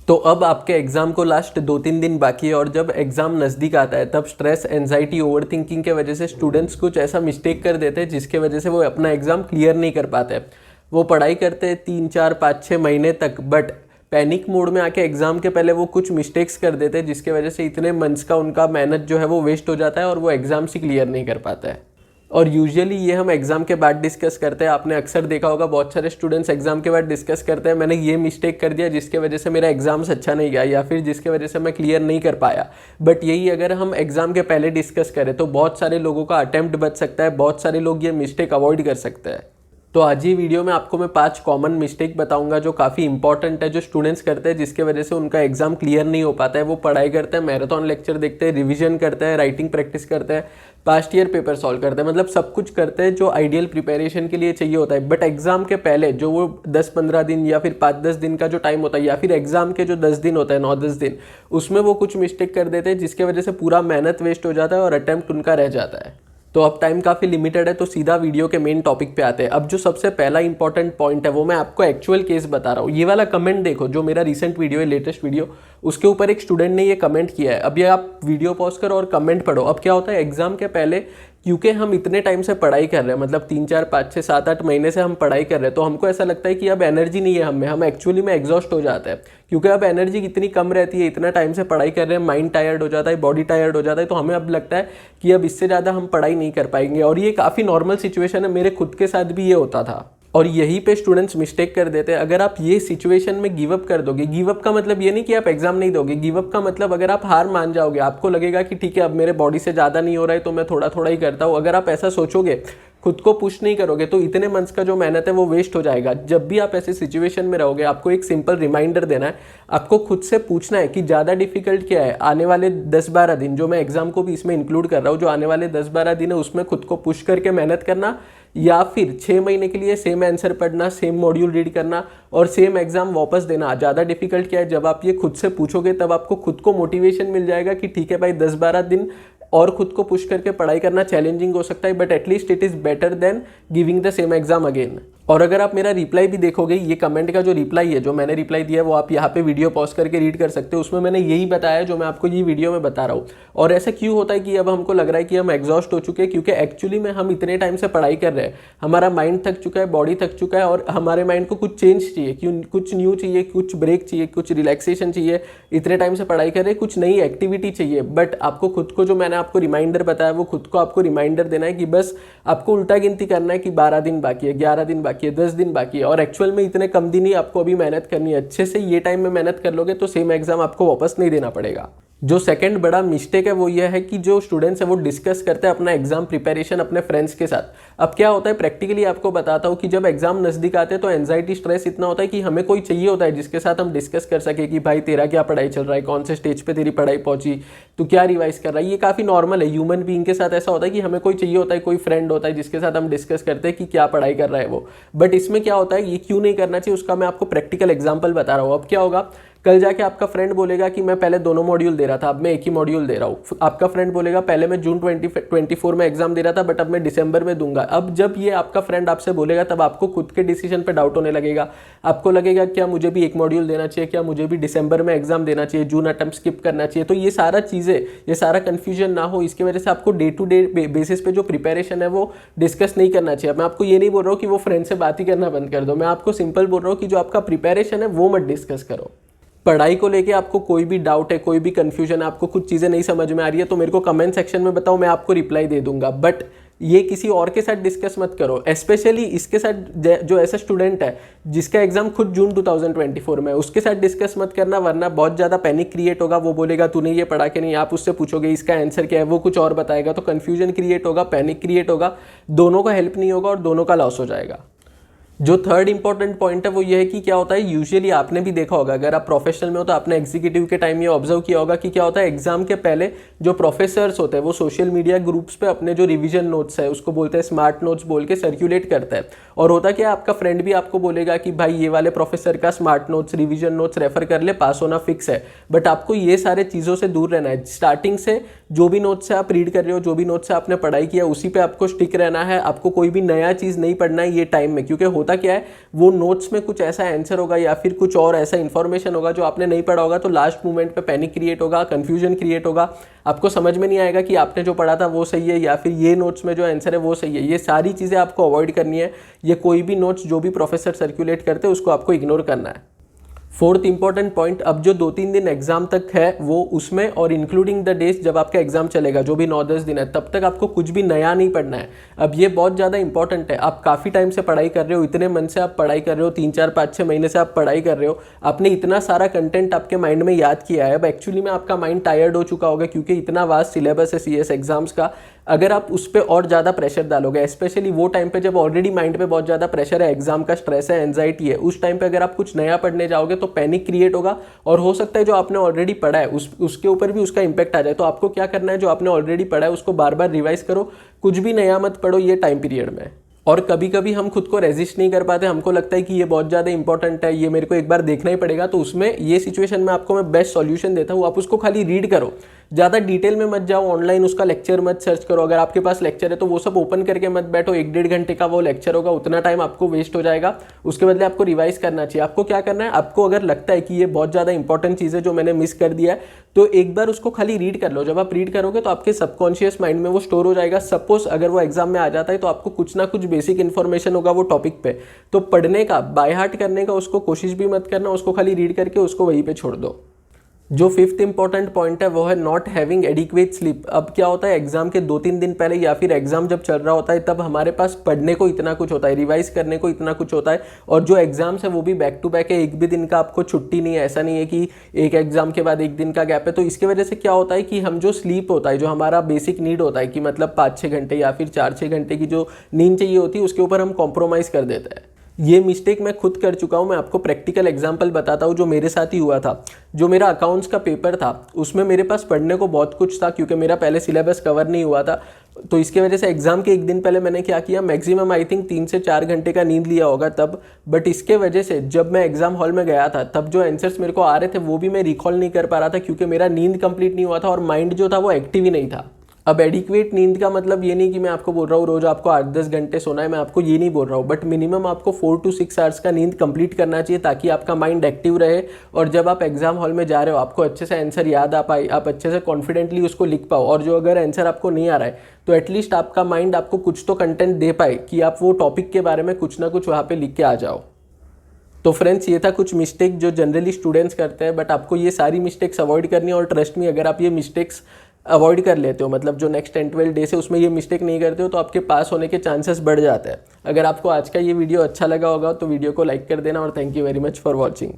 तो अब आपके एग्ज़ाम को लास्ट 2-3 दिन बाकी है और जब एग्ज़ाम नज़दीक आता है तब स्ट्रेस, एंजाइटी, ओवर थिंकिंग के वजह से स्टूडेंट्स कुछ ऐसा मिस्टेक कर देते हैं जिसके वजह से वो अपना एग्ज़ाम क्लियर नहीं कर पाते। वो पढ़ाई करते हैं 3-4-5-6 महीने तक, बट पैनिक मोड में आके एग्ज़ाम के पहले वो कुछ मिस्टेक्स कर देते हैं जिसके वजह से इतने मंथ्स का उनका मेहनत जो है वो वेस्ट हो जाता है और वो एग्ज़ाम से क्लियर नहीं कर पाता है। और यूजुअली ये हम एग्ज़ाम के बाद डिस्कस करते हैं। आपने अक्सर देखा होगा बहुत सारे स्टूडेंट्स एग्ज़ाम के बाद डिस्कस करते हैं, मैंने ये मिस्टेक कर दिया जिसके वजह से मेरा एग्ज़ाम्स अच्छा नहीं गया या फिर जिसके वजह से मैं क्लियर नहीं कर पाया। बट यही अगर हम एग्ज़ाम के पहले डिस्कस करें तो बहुत सारे लोगों का अटेम्प्ट बच सकता है, बहुत सारे लोग ये मिस्टेक अवॉइड कर सकते हैं। तो आज ये वीडियो में आपको मैं 5 कॉमन मिस्टेक बताऊंगा जो काफ़ी इंपॉर्टेंट है, जो स्टूडेंट्स करते हैं जिसके वजह से उनका एग्जाम क्लियर नहीं हो पाता है। वो पढ़ाई करते हैं, मैराथन लेक्चर देखते हैं, रिवीजन करते हैं, राइटिंग प्रैक्टिस करते हैं, पास्ट ईयर पेपर सॉल्व करते हैं, मतलब सब कुछ करते हैं जो आइडियल प्रिपरेशन के लिए चाहिए होता है। बट एग्जाम के पहले जो वो 10-15 दिन या फिर 5-10 दिन का जो टाइम होता है या फिर एग्जाम के जो 10 दिन होता है, 9-10 दिन, उसमें वो कुछ मिस्टेक कर देते हैं जिसके वजह से पूरा मेहनत वेस्ट हो जाता है और अटेम्प्ट उनका रह जाता है। तो अब टाइम काफ़ी लिमिटेड है तो सीधा वीडियो के मेन टॉपिक पे आते हैं। अब जो सबसे पहला इंपॉर्टेंट पॉइंट है वो मैं आपको एक्चुअल केस बता रहा हूँ। ये वाला कमेंट देखो, जो मेरा रिसेंट वीडियो है, लेटेस्ट वीडियो, उसके ऊपर एक स्टूडेंट ने ये कमेंट किया है। अब ये आप वीडियो पॉज करो और कमेंट पढ़ो। अब क्या होता है एग्जाम के पहले, क्योंकि हम इतने टाइम से पढ़ाई कर रहे हैं, मतलब 3-4-5-6-7-8 महीने से हम पढ़ाई कर रहे हैं, तो हमको ऐसा लगता है कि अब एनर्जी नहीं है हम एक्चुअली में एग्जॉस्ट हो जाता है। क्योंकि अब एनर्जी इतनी कम रहती है, इतना टाइम से पढ़ाई कर रहे हैं, माइंड टायर्ड हो जाता है, बॉडी टायर्ड हो जाता है, तो हमें अब लगता है कि अब इससे ज़्यादा हम पढ़ाई नहीं कर पाएंगे। और ये काफ़ी नॉर्मल सिचुएशन है, मेरे खुद के साथ भी ये होता था। और यहीं पे स्टूडेंट्स मिस्टेक कर देते हैं। अगर आप ये सिचुएशन में गिव अप कर दोगे, गिव अप का मतलब ये नहीं कि आप एग्जाम नहीं दोगे, गिव अप का मतलब अगर आप हार मान जाओगे, आपको लगेगा कि ठीक है अब मेरे बॉडी से ज़्यादा नहीं हो रहा है तो मैं थोड़ा थोड़ा ही करता हूँ, अगर आप ऐसा सोचोगे, खुद को पुश नहीं करोगे, तो इतने मंथ्स का जो मेहनत है वो वेस्ट हो जाएगा। जब भी आप ऐसे सिचुएशन में रहोगे, आपको एक सिंपल रिमाइंडर देना है, आपको खुद से पूछना है कि ज़्यादा डिफिकल्ट क्या है। आने वाले 10-12 दिन, जो मैं एग्जाम को भी इसमें इंक्लूड कर रहा हूँ, जो आने वाले 10-12 दिन है उसमें खुद को पुश करके मेहनत करना, या फिर 6 महीने के लिए सेम आंसर पढ़ना, सेम मॉड्यूल रीड करना और सेम एग्जाम वापस देना। ज़्यादा डिफिकल्ट क्या है, जब आप ये खुद से पूछोगे तब आपको खुद को मोटिवेशन मिल जाएगा कि ठीक है भाई 10-12 दिन और खुद को पुश करके पढ़ाई करना चैलेंजिंग हो सकता है, but at least it is better than giving the same exam again. और अगर आप मेरा रिप्लाई भी देखोगे, ये कमेंट का जो रिप्लाई है, जो मैंने रिप्लाई दिया है, वो आप यहाँ पे वीडियो पॉज करके रीड कर सकते हो। उसमें मैंने यही बताया जो मैं आपको ये वीडियो में बता रहा हूँ। और ऐसा क्यों होता है कि अब हमको लग रहा है कि हम एग्जॉस्ट हो चुके हैं, क्योंकि एक्चुअली में हम इतने टाइम से पढ़ाई कर रहे हैं, हमारा माइंड थक चुका है, बॉडी थक चुका है और हमारे माइंड को कुछ चेंज चाहिए, कुछ न्यू चाहिए, कुछ ब्रेक चाहिए, कुछ रिलैक्सेशन चाहिए। इतने टाइम से पढ़ाई कर रहे हैं, कुछ नई एक्टिविटी चाहिए। बट आपको खुद को, जो मैंने आपको रिमाइंडर बताया, वो खुद को आपको रिमाइंडर देना है कि बस आपको उल्टा गिनती करना है कि 12 दिन बाकी है, 11 दिन बाकी है, 10 दिन बाकी है। और एक्चुअल में इतने कम दिन ही आपको अभी मेहनत करनी है। अच्छे से ये टाइम में मेहनत कर लोगे तो सेम एग्जाम आपको वापस नहीं देना पड़ेगा। जो सेकंड बड़ा मिस्टेक है वो ये है कि जो स्टूडेंट्स है वो डिस्कस करते हैं अपना एग्जाम प्रिपरेशन अपने फ्रेंड्स के साथ। अब क्या होता है, प्रैक्टिकली आपको बताता हूँ कि जब एग्जाम नजदीक आते हैं तो एंजाइटी, स्ट्रेस इतना होता है कि हमें कोई चाहिए होता है जिसके साथ हम डिस्कस कर सके कि भाई तेरा क्या पढ़ाई चल रहा है, कौन से स्टेज पे तेरी पढ़ाई पहुंची, तू क्या रिवाइज कर रहा है। ये काफ़ी नॉर्मल है, ह्यूमन बीइंग के साथ ऐसा होता है कि हमें कोई चाहिए होता है, कोई फ्रेंड होता है जिसके साथ हम डिस्कस करते हैं कि क्या पढ़ाई कर रहा है वो। बट इसमें क्या होता है, ये क्यों नहीं करना चाहिए उसका मैं आपको प्रैक्टिकल एग्जाम्पल बता रहा हूँ। अब क्या होगा, कल जाके आपका फ्रेंड बोलेगा कि मैं पहले दोनों मॉड्यूल दे रहा था, अब मैं एक ही मॉड्यूल दे रहा हूँ। आपका फ्रेंड बोलेगा पहले मैं जून 2024 में एग्जाम दे रहा था बट अब मैं दिसंबर में दूंगा। अब जब ये आपका फ्रेंड आपसे बोलेगा तब आपको खुद के डिसीजन पे डाउट होने लगेगा। आपको लगेगा क्या मुझे भी एक मॉड्यूल देना चाहिए, क्या मुझे भी दिसंबर में एग्जाम देना चाहिए, जून अटेम्प्ट स्किप करना चाहिए। तो ये सारा चीज़ें, ये सारा कन्फ्यूजन ना हो, इसकी वजह से आपको डे टू डे बेसिस पे जो प्रिपरेशन है वो डिस्कस नहीं करना चाहिए। मैं आपको ये नहीं बोल रहा हूँ कि वो फ्रेंड से बात ही करना बंद कर दो, मैं आपको सिंपल बोल रहा हूँ कि जो आपका प्रिपरेशन है वो मत डिस्कस करो। पढ़ाई को लेके आपको कोई भी डाउट है, कोई भी कंफ्यूजन है, आपको कुछ चीज़ें नहीं समझ में आ रही है तो मेरे को कमेंट सेक्शन में बताओ, मैं आपको रिप्लाई दे दूंगा। बट ये किसी और के साथ डिस्कस मत करो, स्पेशली इसके साथ जो ऐसा स्टूडेंट है जिसका एग्जाम खुद जून 2024 में है, उसके साथ डिस्कस मत करना, वरना बहुत ज़्यादा पैनिक क्रिएट होगा। वो बोलेगा तूने ये पढ़ा के नहीं, आप उससे पूछोगे इसका आंसर क्या है, वो कुछ और बताएगा, तो कन्फ्यूजन क्रिएट होगा, पैनिक क्रिएट होगा, दोनों का हेल्प नहीं होगा और दोनों का लॉस हो जाएगा। जो थर्ड इंपॉर्टेंट पॉइंट है वो ये है कि क्या होता है, यूजुअली आपने भी देखा होगा, अगर आप प्रोफेशनल में हो तो आपने एग्जीक्यूटिव के टाइम ये ऑब्जर्व किया होगा कि क्या होता है, एग्जाम के पहले जो प्रोफेसर्स होते हैं वो सोशल मीडिया ग्रुप्स पे अपने जो रिवीजन नोट्स है, उसको बोलते हैं स्मार्ट नोट्स बोल के सर्कुलेट करता है। और होता क्या, आपका फ्रेंड भी आपको बोलेगा कि भाई ये वाले प्रोफेसर का smart notes, revision notes refer कर ले, पास होना फिक्स है। बट आपको ये सारे चीज़ों से दूर रहना है। स्टार्टिंग से जो भी नोट्स से आप रीड कर रहे हो, जो भी नोट्स से आपने पढ़ाई किया, उसी पे आपको स्टिक रहना है। आपको कोई भी नया चीज़ नहीं पढ़ना है ये टाइम में, क्योंकि होता क्या है, वो नोट्स में कुछ ऐसा आंसर होगा या फिर कुछ और ऐसा इन्फॉर्मेशन होगा जो आपने नहीं पढ़ा होगा, तो लास्ट मोमेंट पे पैनिक क्रिएट होगा, कंफ्यूजन क्रिएट होगा, आपको समझ में नहीं आएगा कि आपने जो पढ़ा था वो सही है या फिर ये नोट्स में जो आंसर है वो सही है। ये सारी चीज़ें आपको अवॉइड करनी है। ये कोई भी नोट्स जो भी प्रोफेसर सर्कुलेट करते हैं उसको आपको इग्नोर करना है। फोर्थ इंपॉर्टेंट पॉइंट, अब जो 2-3 दिन एग्जाम तक है वो उसमें और इंक्लूडिंग द डेज जब आपका एग्जाम चलेगा, जो भी 9-10 दिन है, तब तक आपको कुछ भी नया नहीं पढ़ना है। अब ये बहुत ज़्यादा इंपॉर्टेंट है। आप काफ़ी टाइम से पढ़ाई कर रहे हो, इतने मन से आप पढ़ाई कर रहे हो, 3-4-5-6 महीने से आप पढ़ाई कर रहे हो, आपने इतना सारा कंटेंट आपके माइंड में याद किया है। अब एक्चुअली में आपका माइंड टायर्ड हो चुका होगा क्योंकि इतना वास्ट सिलेबस है CS एग्जाम्स का। अगर आप उस पर और ज़्यादा प्रेशर डालोगे, स्पेशली वो टाइम पे जब ऑलरेडी माइंड पे बहुत ज़्यादा प्रेशर है, एग्जाम का स्ट्रेस है, एंजाइटी है, उस टाइम पे अगर आप कुछ नया पढ़ने जाओगे तो पैनिक क्रिएट होगा और हो सकता है जो आपने ऑलरेडी पढ़ा है उसके ऊपर भी उसका इंपैक्ट आ जाए। तो आपको क्या करना है, जो आपने ऑलरेडी पढ़ा है उसको बार बार रिवाइज करो, कुछ भी नया मत पढ़ो ये टाइम पीरियड में। और कभी कभी हम खुद को रेजिस्ट नहीं कर पाते, हमको लगता है कि ये बहुत ज़्यादा इंपॉर्टेंट है, ये मेरे को एक बार देखना ही पड़ेगा। तो उसमें ये सिचुएशन में आपको मैं बेस्ट सॉल्यूशन देता हूँ, आप उसको खाली रीड करो, ज़्यादा डिटेल में मत जाओ, ऑनलाइन उसका लेक्चर मत सर्च करो। अगर आपके पास लेक्चर है तो वो सब ओपन करके मत बैठो, 1-1.5 घंटे का वो लेक्चर होगा, उतना टाइम आपको वेस्ट हो जाएगा। उसके बदले आपको रिवाइज करना चाहिए। आपको क्या करना है, आपको अगर लगता है कि ये बहुत ज़्यादा इंपॉर्टेंट चीज़ है जो मैंने मिस कर दिया है, तो एक बार उसको खाली रीड कर लो। जब आप रीड करोगे तो आपके सबकॉन्शियस माइंड में वो स्टोर हो जाएगा। सपोज अगर वो एग्जाम में आ जाता है तो आपको कुछ ना कुछ बेसिक इन्फॉर्मेशन होगा वो टॉपिक पे, तो पढ़ने का, बाय हार्ट करने का उसको कोशिश भी मत करना, उसको खाली रीड करके उसको वहीं पे छोड़ दो। जो फिफ्थ इंपॉर्टेंट पॉइंट है वो है नॉट हैविंग एडिक्वेट स्लीप। अब क्या होता है, एग्जाम के 2-3 दिन पहले या फिर एग्जाम जब चल रहा होता है तब हमारे पास पढ़ने को इतना कुछ होता है, रिवाइज करने को इतना कुछ होता है, और जो एग्जाम्स है वो भी बैक टू बैक है, एक भी दिन का आपको छुट्टी नहीं है। ऐसा नहीं है कि एक एग्जाम के बाद एक दिन का गैप है। तो इसकी वजह से क्या होता है कि हम जो स्लीप होता है, जो हमारा बेसिक नीड होता है कि मतलब 5-6 घंटे या फिर 4-6 घंटे की जो नींद चाहिए होती है, उसके ऊपर हम कॉम्प्रोमाइज़ कर देते हैं। ये मिस्टेक मैं खुद कर चुका हूँ। मैं आपको प्रैक्टिकल एग्जांपल बताता हूँ जो मेरे साथ ही हुआ था। जो मेरा अकाउंट्स का पेपर था उसमें मेरे पास पढ़ने को बहुत कुछ था क्योंकि मेरा पहले सिलेबस कवर नहीं हुआ था। तो इसके वजह से एग्जाम के एक दिन पहले मैंने क्या किया, मैक्सिमम आई थिंक 3 से 4 घंटे का नींद लिया होगा तब। बट इसके वजह से जब मैं एग्जाम हॉल में गया था तब जो आंसर्स मेरे को आ रहे थे वो भी मैं रिकॉल नहीं कर पा रहा था क्योंकि मेरा नींद कंप्लीट नहीं हुआ था और माइंड जो था वो एक्टिव ही नहीं था। अब एडिक्वेट नींद का मतलब ये नहीं कि मैं आपको बोल रहा हूँ रोज आपको 8-10 घंटे सोना है, मैं आपको ये नहीं बोल रहा हूँ, बट मिनिमम आपको 4 to 6 आवर्स का नींद कंप्लीट करना चाहिए ताकि आपका माइंड एक्टिव रहे और जब आप एग्जाम हॉल में जा रहे हो आपको अच्छे से आंसर याद आ पाए, आप अच्छे से कॉन्फिडेंटली उसको लिख पाओ। और जो अगर आंसर आपको नहीं आ रहा है तो एटलीस्ट आपका माइंड आपको कुछ तो कंटेंट दे पाए कि आप वो टॉपिक के बारे में कुछ ना कुछ वहाँ पे लिख के आ जाओ। तो फ्रेंड्स, ये था कुछ मिस्टेक जो जनरली स्टूडेंट्स करते हैं, बट आपको ये सारी मिस्टेक्स अवॉइड करनी है। और ट्रस्ट मी, अगर आप ये मिस्टेक्स अवॉइड कर लेते हो, मतलब जो नेक्स्ट 10-12 डेज है उसमें ये मिस्टेक नहीं करते हो, तो आपके पास होने के चांसेस बढ़ जाते हैं। अगर आपको आज का ये वीडियो अच्छा लगा होगा तो वीडियो को लाइक कर देना और thank you very much for watching.